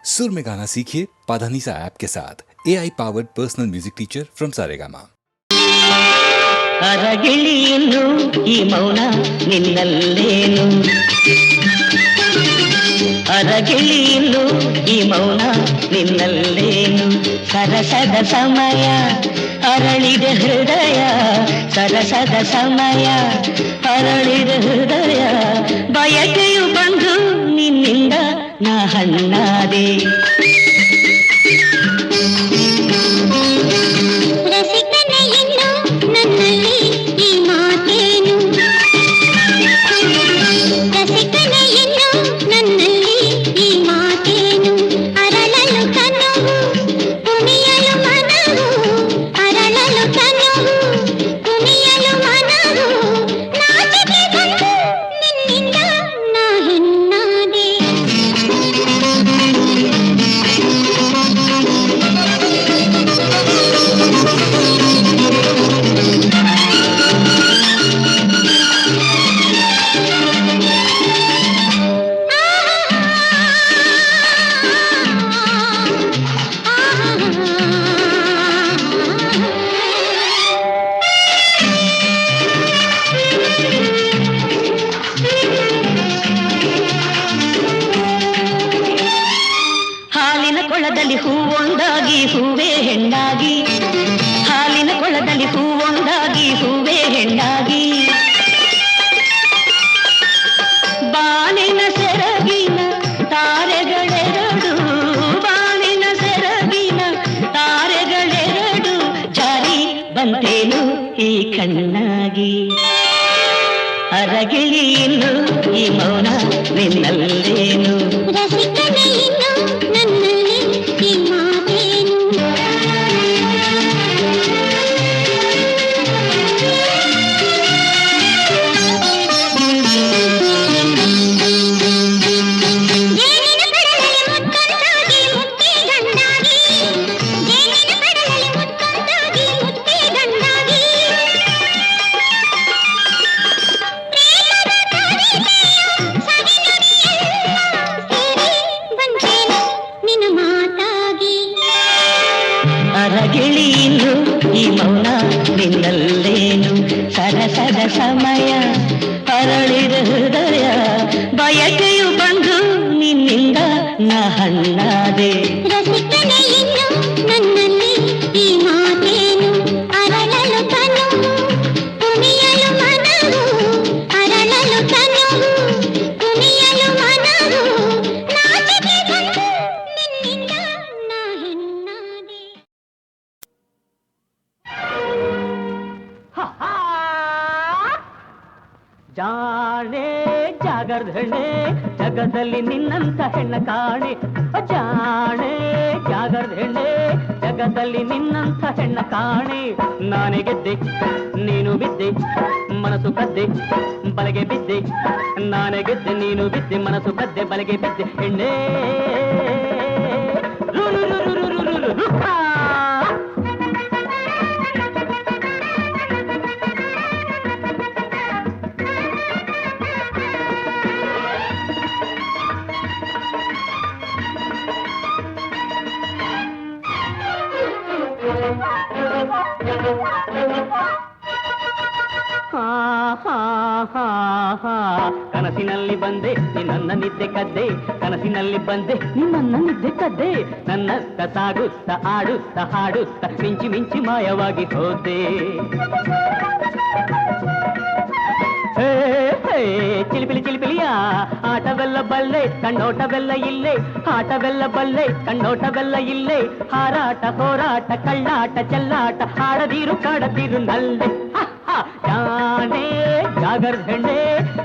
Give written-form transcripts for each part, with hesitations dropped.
सुर में गाना सीखिए पाधानीसा ऐप के साथ AI powered personal music teacher from Saregama. ಅರಗಿಳಿಯಲು ಈ ಮೌನ ನಿನ್ನಲ್ಲೇನು ಅರಗಿಳಿಯಲು ಈ ಮೌನ ನಿನ್ನಲ್ಲೇನು ಸರಸದ ಸಮಯ ಅರಳಿದ ಹೃದಯ ಸರಸದ ಸಮಯ ಅರಳಿದ ಹೃದಯ ಬಯಕೆಯು ಬಂದು ನಿನ್ನಿಂದ ನಾ ಹಣ್ಣಾದೆ ಕೊಳದಲ್ಲಿ ಹೂವೊಂದಾಗಿ ಹೂವೇ ಹೆಣ್ಣಾಗಿ ಹಾಲಿನ ಕೊಳದಲ್ಲಿ ಹೂವೊಂದಾಗಿ ಹೂವೇ ಹೆಣ್ಣಾಗಿ ಬಾನಿನ ಸೆರಗಿನ ತಾರೆಗಳೆರಡು ಬಾನಿನ ಸೆರಗಿನ ತಾರೆಗಳೆರಡು ಜಾರಿ ಬಂತೇನು ಈ ಕಣ್ಣಾಗಿ ಅರಗಿಳಿಯಿನ್ನು ಈ ಮೌನ ನಿನ್ನಲ್ಲೇನು ರಸಿಕನೇ ಇನ್ನು ನನ್ನಲ್ಲಿ ಈ ಮಾತೇನು ಅರಗಿಳಿಯಿನ್ನು ಈ ಮೌನ ನಿನ್ನಲ್ಲೇನು ಸರಸದ ಸಮಯ ಅರಳಿದ ಹೃದಯ ಬಯಕೆಯು ಬಂದು ನಿನ್ನಿಂದ ನಾ ಹಣ್ಣಾದೆ ರಸಿಕನೇ ಇನ್ನು ನನ್ನಲ್ಲಿ ಈ ಮಾತೇನು ಅರಳಲು ತನುವು ಕುಣಿಯಲು ಮನವು ಅರಳಲು ತನುವು ಕುಣಿಯಲು ಮನವು ನಾಚಿಕೆ ಬಂದು ನಿನ್ನಿಂದ ನಾ ಹೆಣ್ಣಾದೆ ಜಾಣೆ ಜಾಗರ್ಧಣೆ ಜಗದಲ್ಲಿ ನಿನ್ನಂತ ಹೆಣ್ಣ ಕಾಣೆ ಜಾಣೆ ಜಾಗರ್ಧಣೆ ಜಗದಲ್ಲಿ ನಿನ್ನಂತ ಹೆಣ್ಣ ಕಾಣೆ ನಾನೇ ಗೆದ್ದೆ ನೀನು ಬಿದ್ದೆ ಮನಸ್ಸು ಕದ್ದೆ ಬಲಗೆ ಬಿದ್ದೆ ನಾನೇ ಗೆದ್ದೆ ನೀನು ಬಿದ್ದೆ ಮನಸ್ಸು ಕದ್ದೆ ಬಲಗೆ ಬಿದ್ದೆ ಹೆಣ್ಣೆ ಕನಸಿನಲ್ಲಿ ಬಂದೆ ನಿನ್ನ ನಿದ್ದೆ ಕದ್ದೆ ಕನಸಿನಲ್ಲಿ ಬಂದೆ ನಿನ್ನ ನಿದ್ದೆ ಕದ್ದೆ ನನ್ನತ್ತ ಸಾಗುತ್ತ ಆಡುತ್ತ ಹಾಡುತ್ತ ಮಿಂಚಿ ಮಿಂಚಿ ಮಾಯವಾಗಿ ಹೋದೆ ಚಿಲಿಪಿಲಿ ಚಿಲಿಪಿಲಿಯ ಆಟವೆಲ್ಲ ಬಲ್ಲೆ ಕಣ್ಣೋಟವೆಲ್ಲ ಇಲ್ಲೇ ಆಟವೆಲ್ಲ ಬಲ್ಲೆ ಕಣ್ಣೋಟವೆಲ್ಲ ಇಲ್ಲೇ ಹಾರಾಟ ಹೋರಾಟ ಕಳ್ಳಾಟ ಚೆಲ್ಲಾಟ ಆಡದಿರು ಕಾಡದಿರು ನಲ್ಲೆ ಜಾಣೆ ಜಾಗರ್ಧಣೆ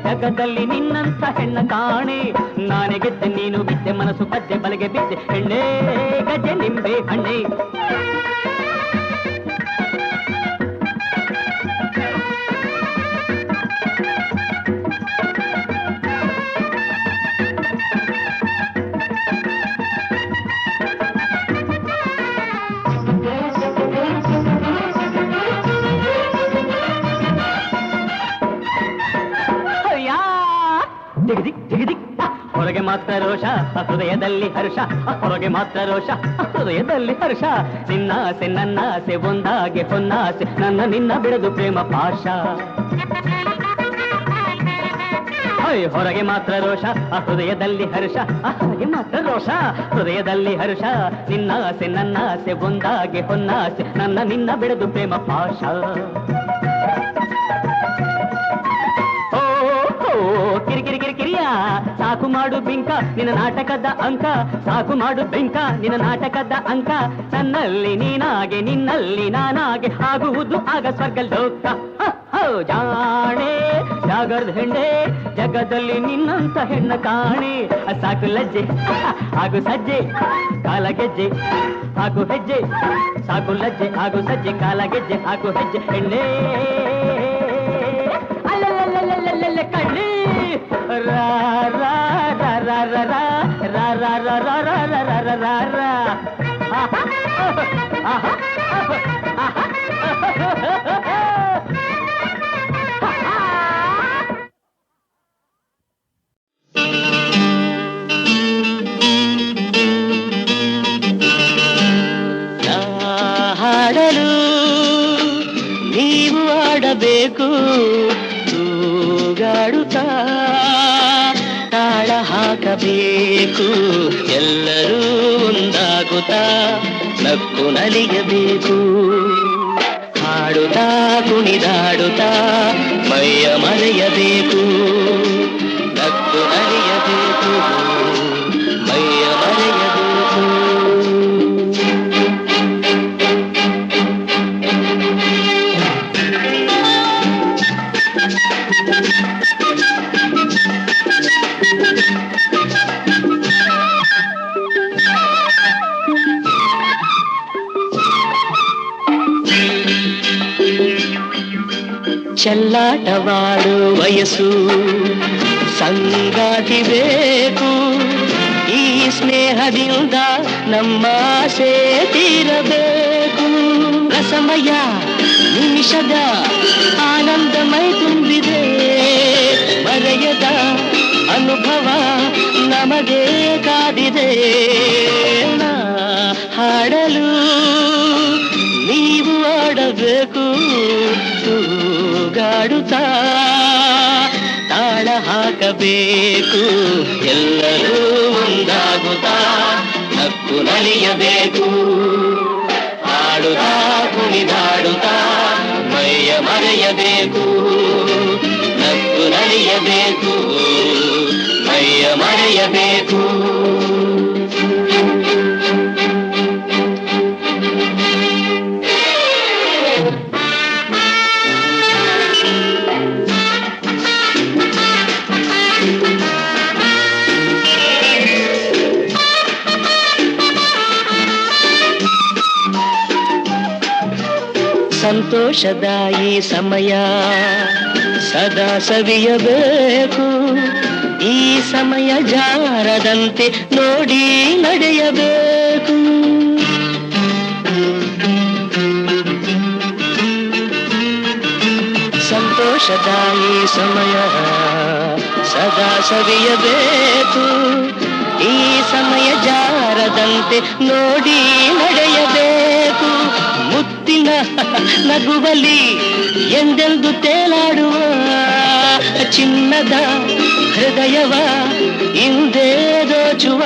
ಜಗದಲ್ಲಿ ನಿನ್ನಂತ ಹೆಣ್ಣ ಕಾಣೆ ನಾನೇ ಗೆದ್ದೆ ನೀನು ಬಿದ್ದೆ ಮನಸ್ಸು ಕದ್ದೆ ಬಲಗೆ ಬಿದ್ದೆ ಹೆಣ್ಣೆ ಗಜೆ ನಿಂಬೆ ಹಣ್ಣೆ ಮಾತ್ರ ರೋಷ ಹೃದಯದಲ್ಲಿ ಹರ್ಷ, ಹೊರಗೆ ಮಾತ್ರ ರೋಷ ಹೃದಯದಲ್ಲಿ ಹರ್ಷ. ನಿನ್ನಾಸೆ ನನ್ನಾಸೆ ಒಂದಾಗೆ ಹೊನ್ನಾಸೆ, ನನ್ನ ನಿನ್ನ ಬಿಡದು ಪ್ರೇಮ ಪಾಶ. ಹೊರಗೆ ಮಾತ್ರ ರೋಷ ಹೃದಯದಲ್ಲಿ ಹರ್ಷ, ಹೊರಗೆ ಮಾತ್ರ ರೋಷ ಹೃದಯದಲ್ಲಿ ಹರ್ಷ. ನಿನ್ನಾಸೆ ನನ್ನಾಸೆ ಒಂದಾಗೆ ಹೊನ್ನಾಸೆ, ನನ್ನ ನಿನ್ನ ಬಿಡದು ಪ್ರೇಮ ಪಾಶ. ಕಿರಿಕಿರಿ ಕಿರಿಕಿರಿಯ ಸಾಕು ಮಾಡು ಬಿಂಕ ನಿನ್ನ ನಾಟಕದ ಅಂಕ, ಸಾಕು ಮಾಡು ಬಿಂಕ ನಿನ್ನ ನಾಟಕದ ಅಂಕ. ನನ್ನಲ್ಲಿ ನೀನಾಗೆ ನಿನ್ನಲ್ಲಿ ನಾನಾಗೆ ಆಗುವುದು ಆಗ ಸ್ವರ್ಗ ಲೋಕ. ಜಾಣೆ ಜಾಗರ್ದ ಹೆಂಡೆ ಜಗದಲ್ಲಿ ನಿನ್ನಂತ ಹೆಣ್ಣ ಕಾಣೆ. ಸಾಕು ಲಜ್ಜೆ ಹಾಗೂ ಸಜ್ಜೆ ಕಾಲ ಗೆಜ್ಜೆ ಹಾಗೂ ಹೆಜ್ಜೆ, ಸಾಕು ಲಜ್ಜೆ ಹಾಗೂ ಸಜ್ಜೆ ಕಾಲ ಗೆಜ್ಜೆ ಹಾಗೂ ಹೆಜ್ಜೆ. ಹೆಣ್ಣೆ ಅಲ್ಲಲ್ಲಲ್ಲಲ್ಲಲ್ಲ ಕಣ್ಣೆ ರಾ ರಾ ರಾ ರಾ ರಾ ರಾ ರಾ ರಾ ರಾ ರಾ ರಾ ರಾ ರಾ ರಾ ರಾ. ಹಾಡಲು ನೀವು ಆಡಬೇಕು, ತೂಗಾಡುತ್ತಾ ತಾಳ ಹಾಕಬೇಕು. ಎಲ್ಲರೂ ಒಂದಾಗುತ್ತಾ ನಕ್ಕು ನಲಿಯಬೇಕು. ಹಾಡುತ್ತಾ ಕುಣಿದಾಡುತ್ತಾ ಮೈಯ ಮರೆಯಬೇಕು. ನಕ್ಕು ನಲಿಯಬೇಕು, ಮೈಯ ಮರೆಯಬೇಕು. ಚೆಲ್ಲಾಟವಾಡು ವಯಸ್ಸು ಸಂಗಾತಿ ಬೇಕು. ಈ ಸ್ನೇಹದಿಂದ ನಮ್ಮ ಆಸೆ ತೀರಬೇಕು. ರಸಮಯ ನಿಮಿಷದ ಆನಂದಮೈ ತುಂಬಿದೆ, ಮರೆಯದ ಅನುಭವ ನಮಗೆ ಕಾದಿದೆ. ಹಾಡಲು ನೀವು ಆಡಬೇಕು, ತೂಗಾಡುತ್ತಾ ತಾಳ ಹಾಕಬೇಕು. ಎಲ್ಲರೂ ಒಂದಾಗುತ್ತಾ ನಕ್ಕು ನಲಿಯಬೇಕು. ಹಾಡುತ್ತಾ ಕುಣಿದಾಡುತ್ತಾ ಮೈಯ ಮರೆಯಬೇಕು. ನಕ್ಕು ನಲಿಯಬೇಕು, ಮೈಯ ಮರೆಯಬೇಕು. ಸಂತೋಷದ ಈ ಸಮಯ ಸದಾ ಸವಿಯಬೇಕು. ಈ ಸಮಯ ಜಾರದಂತೆ ನೋಡಿ ನಡೆಯಬೇಕು. ಸಂತೋಷದ ಈ ಸಮಯ ಸದಾ ಸವಿಯಬೇಕು. ಈ ಸಮಯ ಜಾರದಂತೆ ನೋಡಿ ನಡೆಯಬೇಕು. ಮುತ್ತಿನ ನಗುವಲಿ ಎಂದೆಂದು ತೇಲಾಡುವ ಚಿನ್ನದ ಹೃದಯವ ಹಿಂದೆ ದೋಚುವ.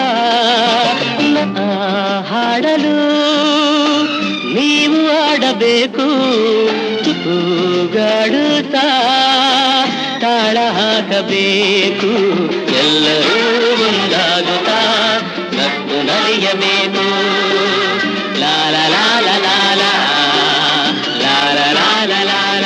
ಹಾಡಲು ನೀವು ಆಡಬೇಕು, ತೂಗಾಡುತ್ತಾ ತಾಳ ಹಾಕಬೇಕು. ಎಲ್ಲರೂ ಒಂದಾಗುತ್ತಾ ನಕ್ಕು ನಲಿಯಬೇಕು. ಲಾಲ ಲಾಲ ಲಾಲ ಲಾಲ ಲಾಲ ಲಾಲ.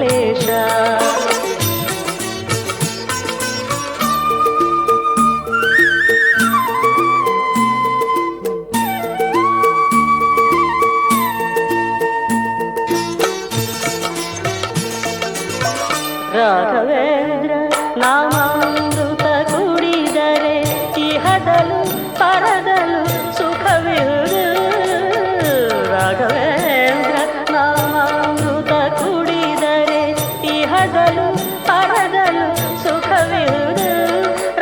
ಕ್ಲೇಶ. ರಾಘವೇಂದ್ರ ನಾಮಾಮೃತ ಕುಡಿದರೆ ಇಹದಲು ಪರದಲು ಸುಖವಿರುವುದು. ರಾಘವೇಂದ್ರ ನಾಮಾಮೃತ ಕುಡಿದರೆ ಇಹದಲು ಪರದಲು ಸುಖವಿರುವುದು.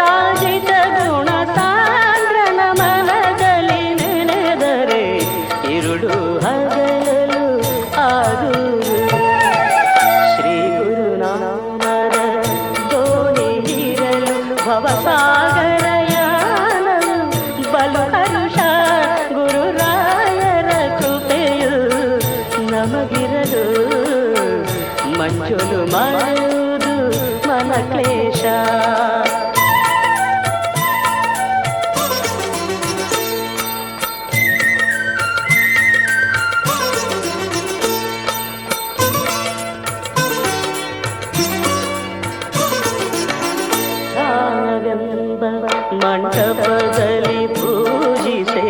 ರಾಜಿತ ಗುಣ ಸಾಂದ್ರನ ಮನದಲ್ಲಿ ನೆನೆದರೆ ಇರುಳು ಹಗಲಲು ಆಗುವುದು. ಶ್ರೀ ಗುರುನಾಮದ ದೋಣಿಯಿರಲು ಭವಸಾಗರಯಾನವು ಬಲು ಹರುಷ. ಗುರುರಾಯರ ಕೃಪೆಯು ನಮಗಿರಲು ಮಂಜುಲು ಮಾಡುವುದು ಮನ ಕ್ಲೇಶ. ಮಂಟಪದಲ್ಲಿ ಪೂಜಿಸೆ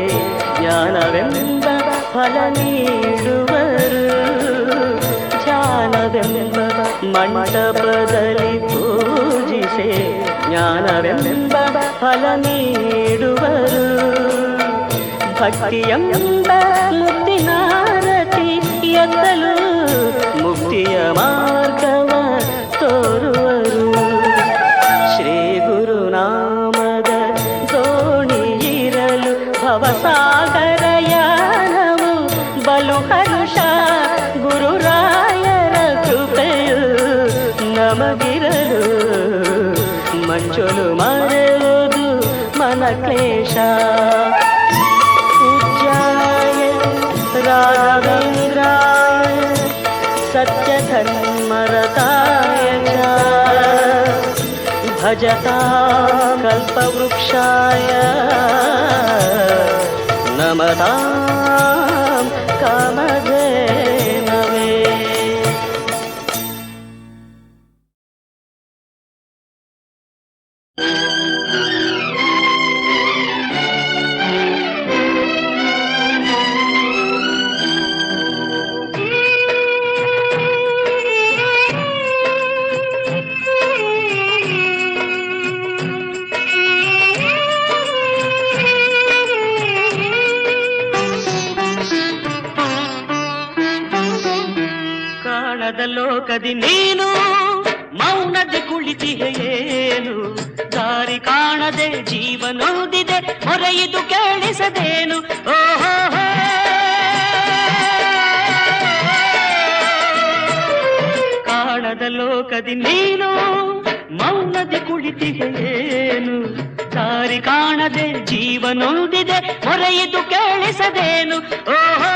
ಜ್ಞಾನವೆಂಬ ಫಲ ನೀಡುವರು. ಧ್ಯಾನವೆಂಬ ಮಂಟಪದಲ್ಲಿ ಪೂಜಿಸೆ ಜ್ಞಾನವೆಂಬ ಫಲ ನೀಡುವರು. ಭಕ್ತಿಯೆಂಬ ಮುಕ್ತಿನಾರತಿ ಎತ್ತಲು ಮುಕ್ತಿಯ ಮಾರ್ಗವ ತೋರುವರು. ಶ್ರೀ ಗುರುನಾಮದ ದೋಣಿಯಿರಲು ಭವಸಾಗರಯಾನವು ಬಲು ಹರುಷ. ಗುರುರಾಯರ ಕೃಪೆಯು ನಮಗಿರಲು ಮಂಜುಲು ಮಾಡುವುದು ಮನ ಕ್ಲೇಶ. ಪೂಜ್ಯಾಯ ರಾಘವೇಂದ್ರಾಯ ಸತ್ಯಧರ್ಮರತಾಯ ಚ ಭಜತಾ ಕಲ್ಪವೃಕ್ಷಾಯ ನಮತಾಂ ಕಾಮಧೇನವೇ. ಲೋಕದಿ ನೀನು ಮೌನದಿ ಕುಳಿತಿಗೆಯೇನು. ದಾರಿ ಕಾಣದೆ ಜೀವನೋದಿದೆ ಹೊರೆಯಿದು ಕೇಳಿಸದೇನು. ಓಹೋ ಕಾಣದ ಲೋಕದಿ ನೀನು ಮೌನದಿ ಕುಳಿತಿಗೆಯೇನು. ದಾರಿ ಕಾಣದೆ ಜೀವನೋದಿದೆ ಹೊರೆಯಿದು ಕೇಳಿಸದೇನು. ಓಹೋ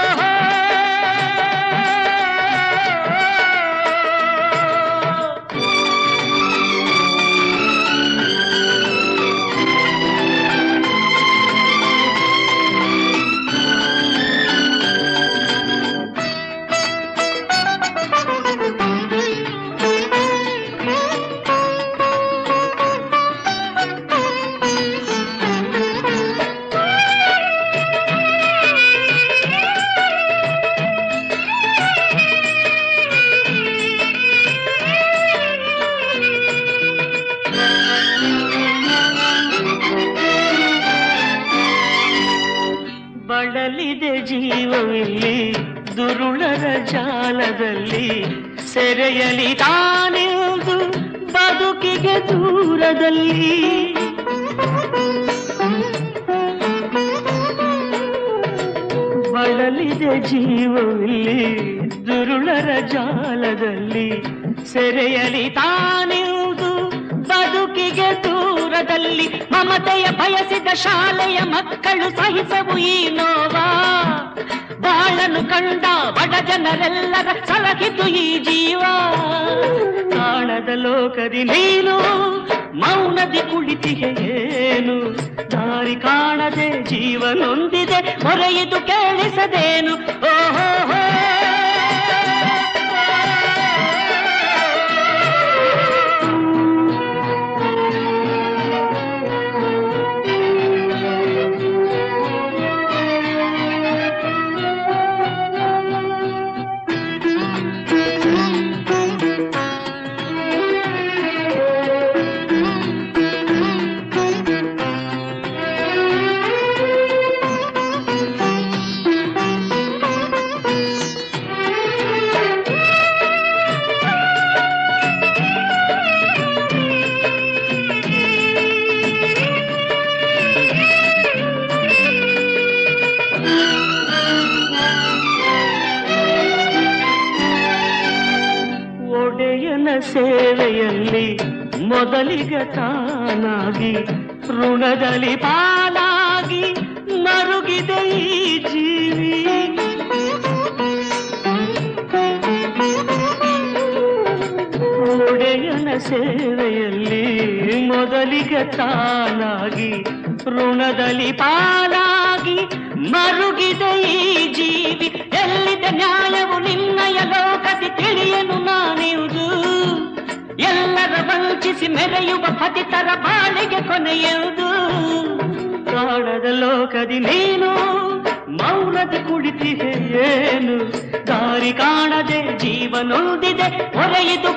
ಬಳಲಿದೆ ಜೀವವಿಲ್ಲಿ ದುರುಳರ ಜಾಲದಲ್ಲಿ. ಸೆರೆಯಲಿ ತಾನಿರುವುದು ಬದುಕಿಗೆ ದೂರದಲ್ಲಿ. ಬಳಲಿದೆ ಜೀವವಿಲ್ಲಿ ದುರುಳರ ಜಾಲದಲ್ಲಿ. ಸೆರೆಯಲಿ ತಾನಿರುವುದು ಬದುಕಿಗೆ ದೂರದಲ್ಲಿ. ಮಮತೆಯ ಬಯಸಿದ ಶಾಲೆಯ ಮಕ್ಕಳು ಸಹಿಸವು ಈ ನೋವಾ. ಬಾಳನ್ನು ಕಂಡ ಬಡ ಜನರೆಲ್ಲರ ಸಲಹಿತು ಈ ಜೀವ. ಕಾಣದ ಲೋಕದಿ ನೀನು ಮೌನದಿ ಕುಳಿತಿಗೆಯೇನು. ದಾರಿ ಕಾಣದೆ ಜೀವನೊಂದಿದೆ ಹೊರೆಯಿದು ಕೇಳಿಸದೇನು. ಓಹೋ ಒಡೆಯನ ಸೇವೆಯಲ್ಲಿ ಮೊದಲಿಗೆ ತಾನಾಗಿ ಋಣದಲ್ಲಿ ಪಾಲಾಗಿ ಮರುಗಿದೆ ಈ ಜೀವಿ. ಒಡೆಯನ ಸೇವೆಯಲ್ಲಿ ಮೊದಲಿಗೆ ತಾನಾಗಿ ಋಣದಲ್ಲಿ ಪಾಲಾಗಿ ಮರುಗಿದೆ ಈ ಜೀವಿ. ಎಲ್ಲಿದೆ ನ್ಯಾಯವು ನಿನ್ನಯ ಲೋಕದಿ ತಿಳಿಯನು ನಾನಿರುವುದು. ಎಲ್ಲರ ವಂಚಿಸಿ ಮೆರೆಯುವ ಪತಿತರ ಬಾಳಿಗೆ ಕೊನೆಯುವುದು. ಕಾಣದ ಲೋಕದಿ ನೀನು ಮೌನದಿ ಕುಳಿತಿದೆ ಏನು ದಾರಿ ಕಾಣದೆ ಜೀವನೊಂದಿದೆ ಹೊರೆಯಿತು.